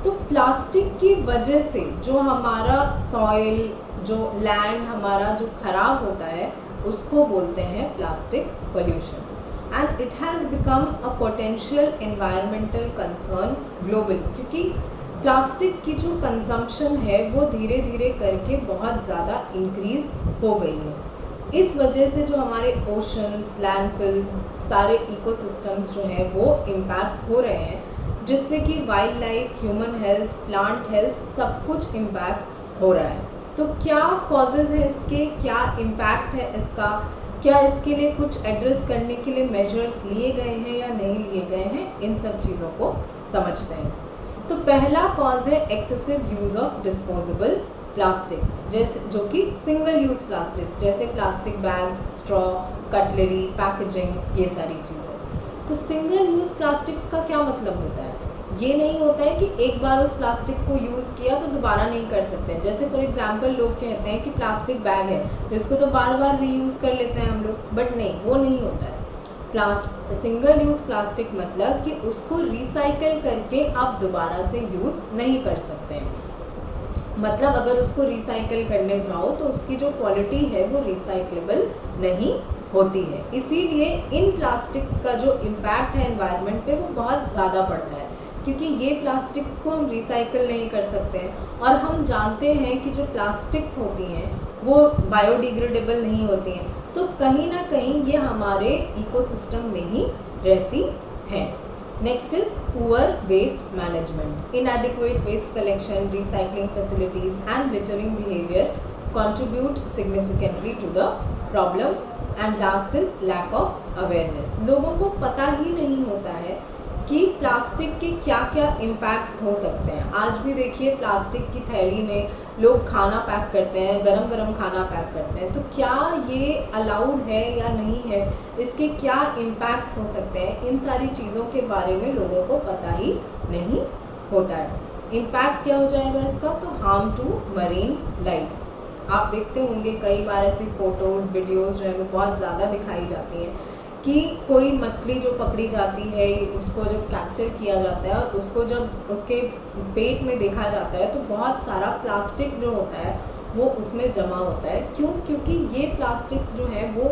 Speaker 1: तो प्लास्टिक की वजह से जो हमारा सॉइल, जो लैंड हमारा जो खराब होता है उसको बोलते हैं plastic pollution, and it has become a potential environmental concern globally, क्योंकि प्लास्टिक की जो कंजम्पशन है वो धीरे धीरे करके बहुत ज़्यादा इंक्रीज़ हो गई है। इस वजह से जो हमारे ओशंस, लैंडफिल्स, सारे इकोसिस्टम्स जो हैं वो इम्पैक्ट हो रहे हैं, जिससे कि wild life, human health, plant health सब कुछ इम्पैक्ट हो रहा है। तो क्या कॉजेज़ है इसके, क्या इम्पैक्ट है इसका, क्या इसके लिए कुछ एड्रेस करने के लिए मेजर्स लिए गए हैं या नहीं लिए गए हैं, इन सब चीज़ों को समझते हैं। तो पहला कॉज है excessive use of disposable plastics, जैसे जो कि सिंगल यूज़ प्लास्टिक्स जैसे plastic bags, straw, cutlery, packaging, ये सारी चीज़ें। तो सिंगल यूज़ प्लास्टिक्स का क्या मतलब होता है? ये नहीं होता है कि एक बार उस प्लास्टिक को यूज़ किया तो दोबारा नहीं कर सकते हैं। जैसे फॉर एग्जांपल लोग कहते हैं कि प्लास्टिक बैग है तो इसको तो बार बार रीयूज़ कर लेते हैं हम लोग, बट नहीं, वो नहीं होता है। सिंगल यूज़ प्लास्टिक मतलब कि उसको रिसाइकल करके आप दोबारा से यूज़ नहीं कर सकते हैं। मतलब अगर उसको रिसाइकल करने जाओ तो उसकी जो क्वालिटी है वो रिसाइक्लेबल नहीं होती है। इसीलिए इन प्लास्टिक्स का जो इम्पैक्ट है एनवायरनमेंट पे वो बहुत ज़्यादा पड़ता है, क्योंकि ये प्लास्टिक्स को हम रिसाइकल नहीं कर सकते हैं, और हम जानते हैं कि जो प्लास्टिक्स होती हैं वो बायोडिग्रेडेबल नहीं होती हैं, तो कहीं ना कहीं ये हमारे इकोसिस्टम में ही रहती हैं। Next is poor waste management, inadequate waste collection, recycling facilities and littering behaviour contribute significantly to the problem, and last is lack of awareness। लोगों को पता ही नहीं होता है कि प्लास्टिक के क्या क्या इम्पैक्ट्स हो सकते हैं। आज भी देखिए प्लास्टिक की थैली में लोग खाना पैक करते हैं, गरम गरम खाना पैक करते हैं, तो क्या ये अलाउड है या नहीं है, इसके क्या इम्पैक्ट्स हो सकते हैं, इन सारी चीज़ों के बारे में लोगों को पता ही नहीं होता है। इम्पैक्ट क्या हो जाएगा इसका? तो हार्म टू मरीन लाइफ, आप देखते होंगे कई बार ऐसी फ़ोटोज़ वीडियोज़ जो है वो बहुत ज़्यादा दिखाई जाती हैं कि कोई मछली जो पकड़ी जाती है उसको जब कैप्चर किया जाता है और उसको जब उसके पेट में देखा जाता है तो बहुत सारा प्लास्टिक जो होता है वो उसमें जमा होता है। क्यों? क्योंकि ये प्लास्टिक्स जो है वो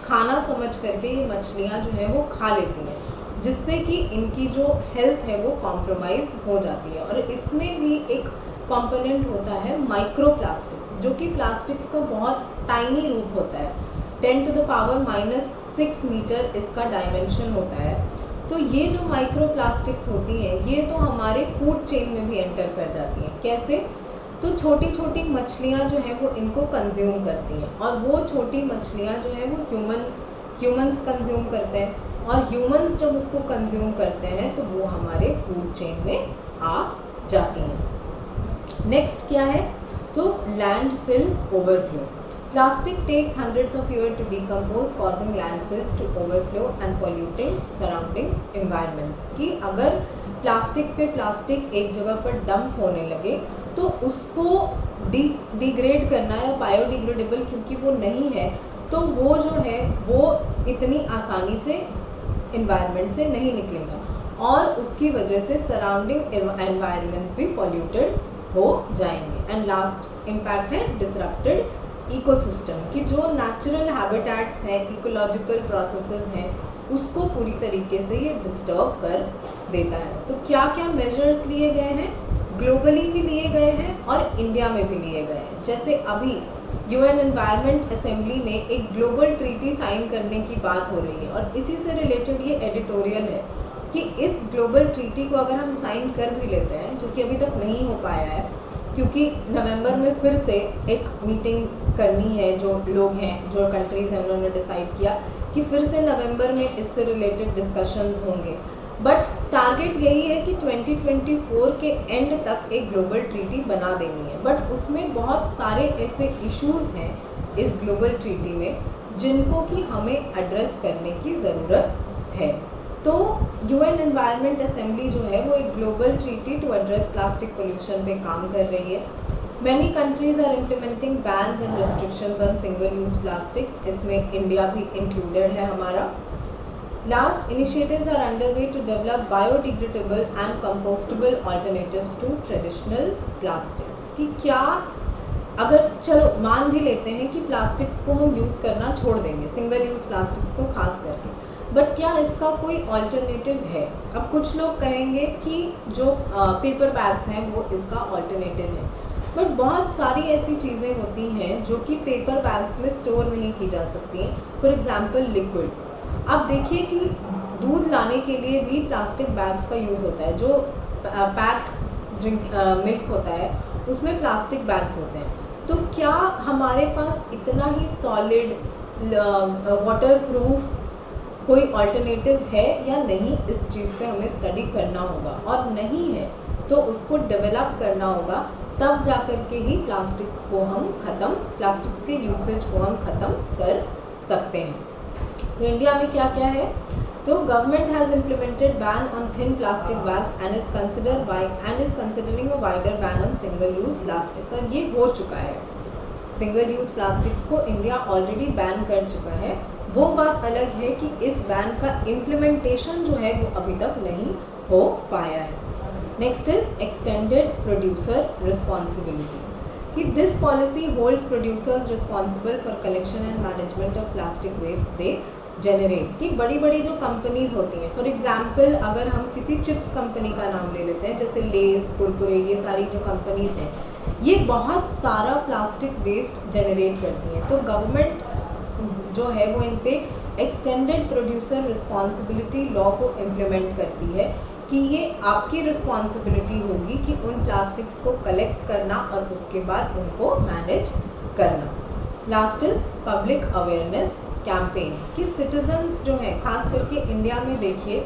Speaker 1: खाना समझ करके ये मछलियाँ जो हैं वो खा लेती हैं, जिससे कि इनकी जो हेल्थ है वो कॉम्प्रोमाइज़ हो जाती है। और इसमें भी एक कंपोनेंट होता है माइक्रो प्लास्टिक्स, जो कि प्लास्टिक्स का बहुत टाइनी रूप होता है। 10⁻⁻6 मीटर इसका डायमेंशन होता है। तो ये जो माइक्रो प्लास्टिक्स होती हैं ये तो हमारे फूड चेन में भी एंटर कर जाती हैं। कैसे? तो छोटी छोटी मछलियाँ जो हैं वो इनको कंज्यूम करती हैं और वो छोटी मछलियाँ जो हैं वो ह्यूमंस कंज्यूम करते हैं और ह्यूमंस जब उसको कंज्यूम करते हैं तो वो हमारे फूड चेन में आ जाती हैं। नेक्स्ट क्या है? तो landfill overflow. Plastic takes hundreds of years to decompose, causing landfills to overflow and polluting surrounding environments। कि अगर प्लास्टिक पे प्लास्टिक एक जगह पर डंप होने लगे तो उसको डिग्रेड करना है बायोडिग्रेडेबल, क्योंकि वो नहीं है तो वो जो है वो इतनी आसानी से इन्वायरमेंट से नहीं निकलेगा और उसकी वजह से सराउंडिंग एनवायरनमेंट्स भी पॉल्यूटेड हो जाएंगे। एंड लास्ट इम्पैक्ट है डिसरप्टेड इकोसिस्टम, कि जो नेचुरल हैबिटेट्स हैं, इकोलॉजिकल प्रोसेसेस हैं, उसको पूरी तरीके से ये डिस्टर्ब कर देता है। तो क्या क्या मेजर्स लिए गए हैं? ग्लोबली भी लिए गए हैं और इंडिया में भी लिए गए हैं। जैसे अभी यूएन एनवायरनमेंट असेंबली में एक ग्लोबल ट्रीटी साइन करने की बात हो रही है और इसी से रिलेटेड ये एडिटोरियल है कि इस ग्लोबल ट्रीटी को अगर हम साइन कर भी लेते हैं, जो कि अभी तक नहीं हो पाया है क्योंकि नवंबर में फिर से एक मीटिंग करनी है, जो लोग हैं, जो कंट्रीज़ हैं, उन्होंने डिसाइड किया कि फिर से नवंबर में इससे रिलेटेड डिस्कशंस होंगे। बट टारगेट यही है कि 2024 के एंड तक एक ग्लोबल ट्रीटी बना देनी है। बट उसमें बहुत सारे ऐसे इश्यूज़ हैं इस ग्लोबल ट्रीटी में जिनको कि हमें एड्रेस करने की ज़रूरत है। तो यूएन एनवायरनमेंट असेंबली जो है वो एक global treaty to address plastic pollution पे काम कर रही है। Many countries are implementing bans and restrictions on single use plastics, इसमें इंडिया भी इंक्लूडेड है हमारा। Last initiatives are underway to develop biodegradable and compostable alternatives to traditional plastics. कि क्या अगर चलो मान भी लेते हैं कि प्लास्टिक्स को हम यूज़ करना छोड़ देंगे, सिंगल यूज़ प्लास्टिक्स को खास करके, बट क्या इसका कोई ऑल्टरनेटिव है? अब कुछ लोग कहेंगे कि जो पेपर बैग्स हैं वो इसका ऑल्टरनेटिव है, बट बहुत सारी ऐसी चीज़ें होती हैं जो कि पेपर बैग्स में स्टोर नहीं की जा सकती हैं। फॉर एग्जांपल लिक्विड, आप देखिए कि दूध लाने के लिए भी प्लास्टिक बैग्स का यूज़ होता है। जो पैक्ड ड्रिंक मिल्क होता है उसमें प्लास्टिक बैग्स होते हैं। तो क्या हमारे पास इतना ही सॉलिड वाटर प्रूफ कोई ऑल्टरनेटिव है या नहीं? इस चीज़ पे हमें स्टडी करना होगा और नहीं है तो उसको डेवलप करना होगा, तब जा कर के ही प्लास्टिक्स के यूसेज को हम ख़त्म कर सकते हैं। तो इंडिया में क्या क्या है? तो government has implemented ban on thin plastic bags and is considering a wider ban on single use plastics. और ये हो चुका है, सिंगल यूज़ प्लास्टिक्स को इंडिया ऑलरेडी बैन कर चुका है। वो बात अलग है कि इस बैन का इम्प्लीमेंटेशन जो है वो अभी तक नहीं हो पाया है। Next is extended producer responsibility, कि this policy holds producers responsible for collection and management of plastic waste they generate. कि बड़ी बड़ी जो कंपनीज होती हैं, फॉर एग्जांपल अगर हम किसी चिप्स कंपनी का नाम ले लेते हैं, जैसे लेस, कुरकुरे, ये सारी जो कंपनीज हैं ये बहुत सारा प्लास्टिक वेस्ट जनरेट करती हैं। तो गवर्नमेंट जो है वो इन पे एक्सटेंडेड प्रोड्यूसर रिस्पॉन्सिबिलिटी लॉ को इम्प्लीमेंट करती है कि ये आपकी रिस्पॉन्सिबिलिटी होगी कि उन प्लास्टिक्स को कलेक्ट करना और उसके बाद उनको मैनेज करना। Last is public awareness campaign, कि सिटीजन्स जो हैं खास करके इंडिया में देखिए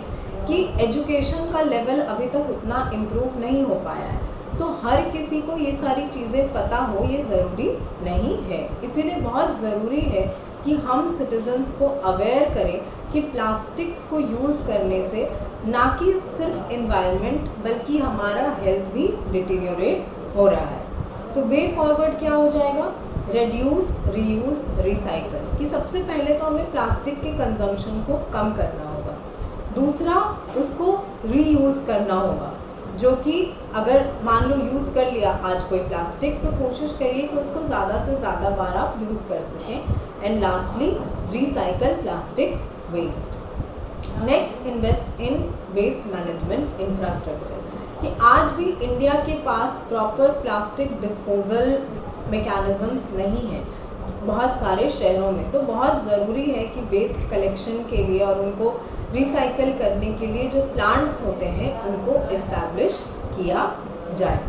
Speaker 1: कि एजुकेशन का लेवल अभी तक उतना इम्प्रूव नहीं हो पाया है, तो हर किसी को ये सारी चीज़ें पता हो ये ज़रूरी नहीं है। इसीलिए बहुत ज़रूरी है कि हम सिटीजन्स को अवेयर करें कि प्लास्टिक्स को यूज़ करने से ना कि सिर्फ एनवायरनमेंट बल्कि हमारा हेल्थ भी डिटीरियोरेट हो रहा है। तो वे फॉरवर्ड क्या हो जाएगा, रेड्यूस, रीयूज, रिसाइकल, कि सबसे पहले तो हमें प्लास्टिक के कंजम्पशन को कम करना होगा, दूसरा उसको रीयूज़ करना होगा, जो कि अगर मान लो यूज़ कर लिया आज कोई प्लास्टिक तो कोशिश करिए कि उसको ज़्यादा से ज़्यादा बार आप यूज़ कर सकें। And lastly recycle plastic waste. Next, invest in waste management infrastructure, कि आज भी इंडिया के पास प्रॉपर प्लास्टिक डिस्पोजल मैकेनिज़म्स नहीं है बहुत सारे शहरों में। तो बहुत ज़रूरी है कि वेस्ट कलेक्शन के लिए और उनको रिसाइकल करने के लिए जो प्लांट्स होते हैं उनको इस्टेब्लिश किया जाए।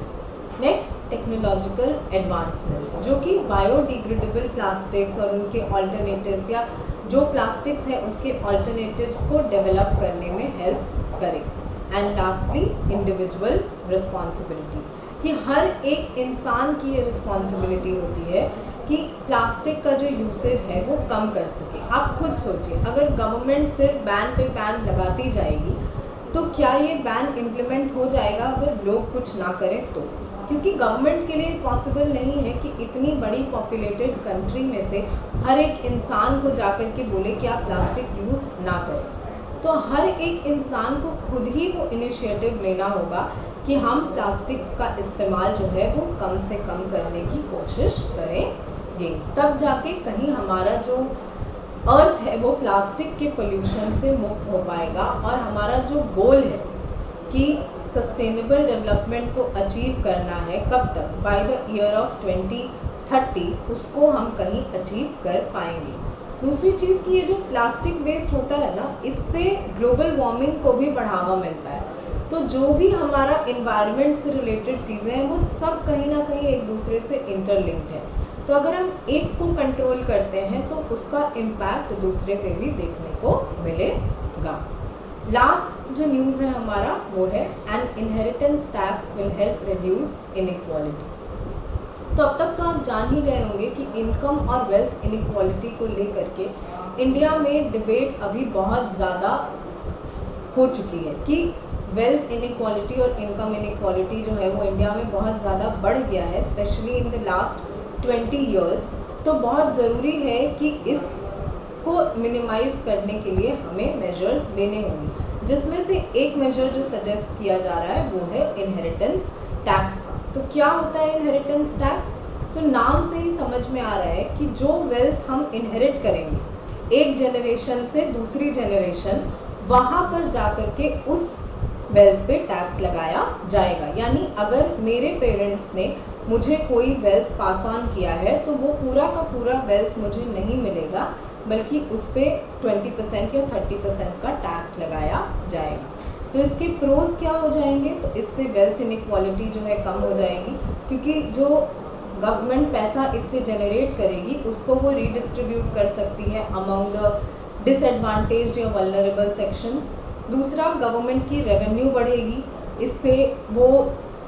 Speaker 1: नेक्स्ट, टेक्नोलॉजिकल एडवांसमेंट्स, जो कि बायोडिग्रेडेबल प्लास्टिक्स और उनके ऑल्टरनेटिव्स या जो प्लास्टिक्स है उसके ऑल्टरनेटिव्स को डेवलप करने में हेल्प करें। एंड लास्टली, इंडिविजुअल रिस्पॉन्सिबिलिटी, कि हर एक इंसान की ये रिस्पॉन्सिबिलिटी होती है कि प्लास्टिक का जो यूसेज है वो कम कर सके। आप खुद सोचिए, अगर गवर्नमेंट सिर्फ बैन पे बैन लगाती जाएगी तो क्या ये बैन इम्प्लीमेंट हो जाएगा अगर लोग कुछ ना करें तो? क्योंकि गवर्नमेंट के लिए पॉसिबल नहीं है कि इतनी बड़ी पॉपुलेटेड कंट्री में से हर एक इंसान को जाकर के बोले कि आप प्लास्टिक यूज़ ना करें। तो हर एक इंसान को खुद ही वो इनिशिएटिव लेना होगा कि हम प्लास्टिक्स का इस्तेमाल जो है वो कम से कम करने की कोशिश करेंगे, तब जाके कहीं हमारा जो अर्थ है वो प्लास्टिक के पोल्यूशन से मुक्त हो पाएगा और हमारा जो गोल है कि सस्टेनेबल डेवलपमेंट को अचीव करना है कब तक, बाय द ईयर ऑफ 2030, उसको हम कहीं अचीव कर पाएंगे। दूसरी चीज़ कि ये जो प्लास्टिक वेस्ट होता है ना, इससे ग्लोबल वार्मिंग को भी बढ़ावा मिलता है। तो जो भी हमारा इन्वायरमेंट से रिलेटेड चीज़ें हैं वो सब कहीं ना कहीं एक दूसरे से इंटरलिंक्ड है। तो अगर हम एक को कंट्रोल करते हैं तो उसका इम्पैक्ट दूसरे पे भी देखने को मिलेगा। लास्ट जो न्यूज़ है हमारा वो है N inheritance tax will help reduce inequality. तो अब तक तो आप जान ही गए होंगे कि इनकम और वेल्थ इनइक्वालिटी को लेकर के इंडिया में डिबेट अभी बहुत ज़्यादा हो चुकी है कि वेल्थ इनइक्वालिटी और इनकम इनइक्वालिटी जो है वो इंडिया में बहुत ज़्यादा बढ़ गया है, specially in the last 20 years. तो बहुत ज़रूरी है कि इसको मिनिमाइज़ करने के लिए हमें मेजर्स लेने होंगे, जिसमें से एक मेजर जो सजेस्ट किया जा रहा है वो है इनहेरिटेंस टैक्स का। तो क्या होता है इनहेरिटेंस टैक्स? तो नाम से ही समझ में आ रहा है कि जो वेल्थ हम इनहेरिट करेंगे एक जनरेशन से दूसरी जनरेशन, वहाँ पर जाकर के उस वेल्थ पे टैक्स लगाया जाएगा। यानी अगर मेरे पेरेंट्स ने मुझे कोई वेल्थ पास ऑन किया है तो वो पूरा का पूरा वेल्थ मुझे नहीं मिलेगा, बल्कि उस पर 20% या 30% का टैक्स लगाया जाएगा। तो इसके प्रोज क्या हो जाएंगे? तो इससे वेल्थ इनइक्वालिटी जो है कम हो जाएगी, क्योंकि जो गवर्नमेंट पैसा इससे जनरेट करेगी उसको वो रीडिस्ट्रीब्यूट कर सकती है अमंग द डिसएडवांटेज्ड या वल्नरेबल सेक्शंस। दूसरा, गवर्नमेंट की रेवेन्यू बढ़ेगी, इससे वो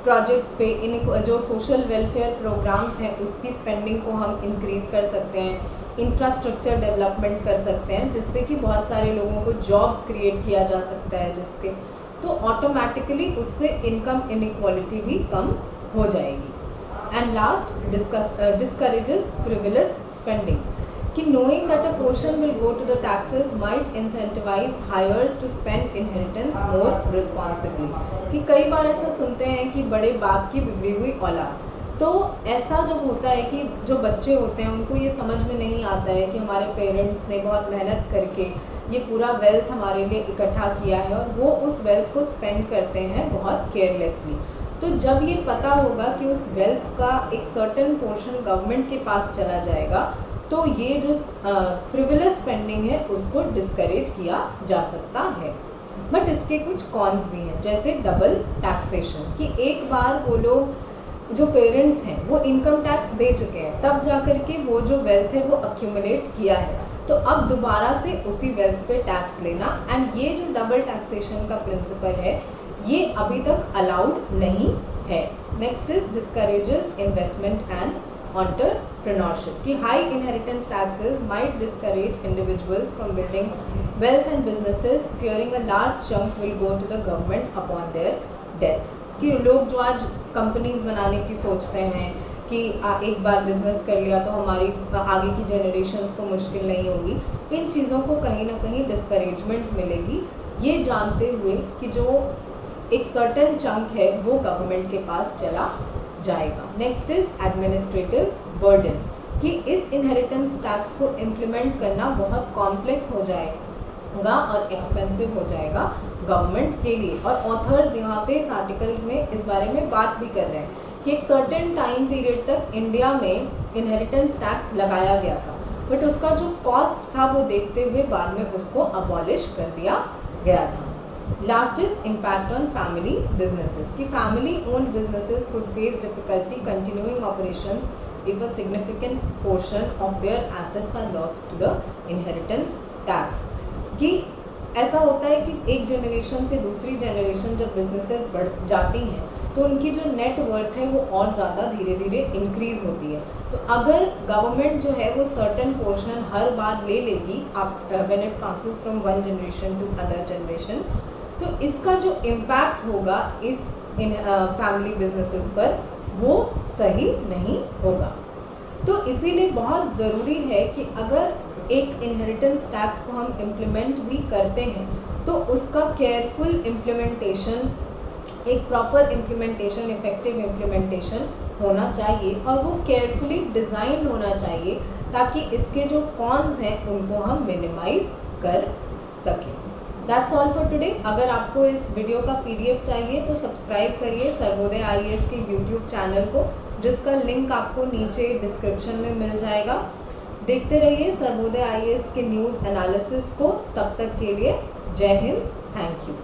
Speaker 1: प्रोजेक्ट्स पे इन जो सोशल वेलफेयर प्रोग्राम्स हैं उसकी स्पेंडिंग को हम इंक्रीज़ कर सकते हैं, इंफ्रास्ट्रक्चर डेवलपमेंट कर सकते हैं, जिससे कि बहुत सारे लोगों को जॉब्स क्रिएट किया जा सकता है, जिसके तो ऑटोमेटिकली उससे इनकम इनइक्वालिटी भी कम हो जाएगी। And last, discourages frivolous spending, कि knowing that a portion will go to the taxes might incentivize hires to spend inheritance more responsibly। कि कई बार ऐसा सुनते हैं कि बड़े बाप की बिगड़ी हुई औलाद, तो ऐसा जब होता है कि जो बच्चे होते हैं उनको ये समझ में नहीं आता है कि हमारे पेरेंट्स ने बहुत मेहनत करके ये पूरा वेल्थ हमारे लिए इकट्ठा किया है और वो उस वेल्थ को स्पेंड करते हैं बहुत केयरलेसली। तो जब ये पता होगा कि उस वेल्थ का एक सर्टेन पोर्शन गवर्नमेंट के पास चला जाएगा, तो ये जो फ्रिवलस स्पेंडिंग है उसको डिस्करेज किया जा सकता है। बट इसके कुछ कॉन्स भी हैं, जैसे डबल टैक्सेशन, कि एक बार वो लोग जो पेरेंट्स हैं वो इनकम टैक्स दे चुके हैं, तब जाकर के वो जो वेल्थ है वो अक्यूमुलेट किया है, तो अब दोबारा से उसी वेल्थ पे टैक्स लेना, एंड ये जो डबल टैक्सेशन का प्रिंसिपल है ये अभी तक अलाउड नहीं है। Next is discourages investment and entrepreneurship, कि high inheritance taxes might discourage individuals from building wealth and businesses, fearing a large chunk will go to the government upon their death। कि लोग जो आज कंपनीज बनाने की सोचते हैं कि एक बार बिजनेस कर लिया तो हमारी आगे की जनरेशन्स को मुश्किल नहीं होगी। इन चीज़ों को कहीं ना कहीं डिस्करेजमेंट मिलेगी, ये जानते हुए कि जो एक सर्टेन चंक है वो गवर्नमेंट के पास चला जाएगा। नेक्स्ट इज एडमिनिस्ट्रेटिव बर्डन, कि इस इनहेरिटेंस टैक्स को इम्प्लीमेंट करना बहुत कॉम्प्लेक्स हो जाएगा और एक्सपेंसिव हो जाएगा गवर्नमेंट के लिए। और ऑथर्स यहाँ पे इस आर्टिकल में इस बारे में बात भी कर रहे हैं कि एक सर्टेन टाइम पीरियड तक इंडिया में इनहेरिटेंस टैक्स लगाया गया था, बट उसका जो कॉस्ट था वो देखते हुए बाद में उसको अबॉलिश कर दिया गया था। Last is impact on family businesses, कि family owned businesses could face difficulty continuing operations if a significant portion of their assets are lost to the inheritance tax, कि ऐसा होता है कि एक जनरेशन से दूसरी जनरेशन जब बिजनेसेस बढ़ जाती हैं तो उनकी जो नेट वर्थ है वो और ज़्यादा धीरे धीरे इंक्रीज होती है। तो अगर गवर्नमेंट जो है वो सर्टेन पोर्शन हर बार ले लेगी after when it passes from one generation to other generation, तो इसका जो इम्पैक्ट होगा इस फैमिली बिजनेसेस पर वो सही नहीं होगा। तो इसीलिए बहुत ज़रूरी है कि अगर एक इनहेरिटेंस टैक्स को हम इम्प्लीमेंट भी करते हैं तो उसका केयरफुल इम्प्लीमेंटेशन, एक प्रॉपर इम्प्लीमेंटेशन, इफेक्टिव इम्प्लीमेंटेशन होना चाहिए और वो केयरफुली डिज़ाइन होना चाहिए ताकि इसके जो कॉन्स हैं उनको हम मिनिमाइज कर सकें। That's all for today. अगर आपको इस वीडियो का PDF चाहिए तो सब्सक्राइब करिए सर्वोदय IAS के YouTube चैनल को, जिसका लिंक आपको नीचे डिस्क्रिप्शन में मिल जाएगा। देखते रहिए सर्वोदय IAS के न्यूज़ एनालिसिस को। तब तक के लिए जय हिंद, थैंक यू।